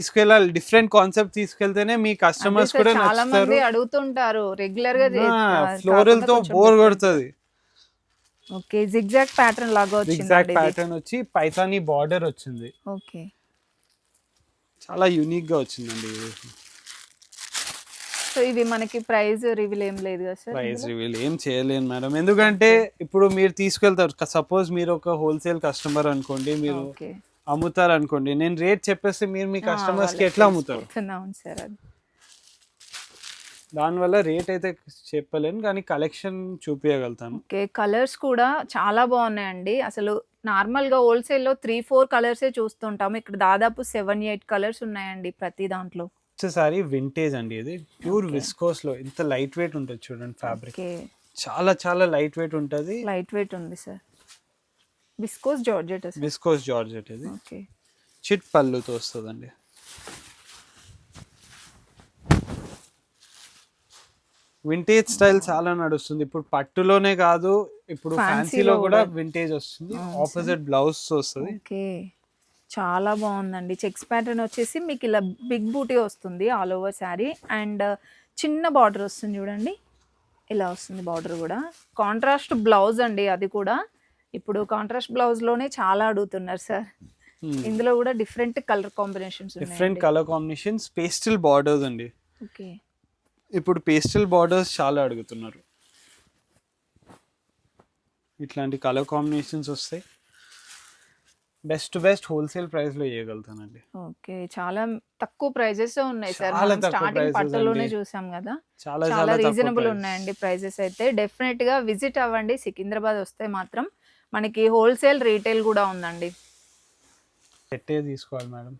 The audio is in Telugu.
తీసుకెళ్ళాలి, డిఫరెంట్ కాన్సెప్ట్ తీసుకెళ్తేనే మీ అదే కస్టమర్స్ సార్ కూడా చాలా మంది నచ్చుతారు. అడుగుతుంటారు రెగ్యులర్ గా ఫ్లోరల్ తో బోర్ కొడుతుంది. ఓకే జిగ్జాగ్ ప్యాటర్న్ లాగా ఎగ్జాక్ట్ వచ్చిందండి ఇది. ప్యాటర్న్ వచ్చి పైథానీ బార్డర్ వచ్చింది, ఓకే చాలా యూనిక్ గా వచ్చిందండి ఇది. సో ఇవి మనకి ప్రైస్ రివీల్ ఏం లేదు కదా సార్ ప్రైస్ రివీల్ ఏం చేయలేను మేడం, ఎందుకంటే ఇప్పుడు మీరు తీసుకెళ్తారు, సపోజ్ మీరు ఒక హోల్సేల్ కస్టమర్ అనుకోండి, మీరు ఓకే అమ్ముతారు అనుకోండి, నేను రేట్ చెప్పేస్తే మీరు మీ కస్టమర్స్ కి ఎట్లా అమ్ముతారు? అవును సార్ అది దానివల్ల రేట్ అయితే చెప్పలేను, కానీ కలెక్షన్ చూపించగలుగుతాను. ఓకే కలర్స్ కూడా చాలా బాగున్నాయండి. అసలు నార్మల్గా హోల్సేల్లో 3-4 కలర్సే చూస్తుంటాము, ఇక్కడ దాదాపు 7-8 కలర్స్ ఉన్నాయండి ప్రతి దాంట్లో. వచ్చేసారి వింటేజ్ అండి, ఇది ప్యూర్ Okay. విస్కోస్ లో ఇంత లైట్ వెయిట్ ఉంటుంది చూడండి, ఫ్యాబ్రిక్ ఓకే చాలా చాలా లైట్ వెయిట్ ఉంటుంది. లైట్ వెయిట్ ఉంది sir, viscose georgette sir. Viscose georgette ఇది, ఓకే చిట్ పళ్ళుతో వస్తుందండి. వింటేజ్ స్టైల్ చాలా నడుస్తుంది ఇప్పుడు, పట్టులోనే కాదు ఇప్పుడు ఫ్యాన్సీలో కూడా వింటేజ్ వస్తుంది. ఆపోజిట్ బ్లౌజ్ వస్తుంది. ఓకే చాలా బాగుందండి. చెక్స్ ప్యాటర్న్ వచ్చేసి మీకు ఇలా బిగ్ బూటీ వస్తుంది ఆల్ ఓవర్ శారీ, అండ్ చిన్న బార్డర్ వస్తుంది చూడండి, ఇలా వస్తుంది బార్డర్ కూడా. కాంట్రాస్ట్ బ్లౌజ్ అండి అది కూడా, ఇప్పుడు కాంట్రాస్ట్ బ్లౌజ్లోనే చాలా అడుగుతున్నారు సార్. ఇందులో కూడా different colour combinations different colour combinations, pastel borders అండి. ఓకే ఇప్పుడు పేస్టల్ బార్డర్స్ చాలా అడుగుతున్నారు, ఇట్లాంటి కలర్ కాంబినేషన్స్ వస్తాయి. బెస్ట్ హోల్సేల్ ప్రైస్ లో ఇవ్వగలుగుతానండి. ఓకే చాలా తక్కువ ప్రైజెస్ ఉన్నాయి సార్, చాలా మనం తక్కువ స్టార్టింగ్ prices పట్టులోనే అండి. చూసాం కదా, చాలా చాలా చాలా రీజనబుల్ తక్కువ ఉన్నాయండి ప్రైజెస్ అయితే. డెఫినెట్ గా విజిట్ అవ్వండి సికింద్రాబాద్ వస్తే మాత్రం, మనకి హోల్సేల్ రీటైల్ కూడా ఉందండి. సెట్టే తీసుకోవాలి మేడం.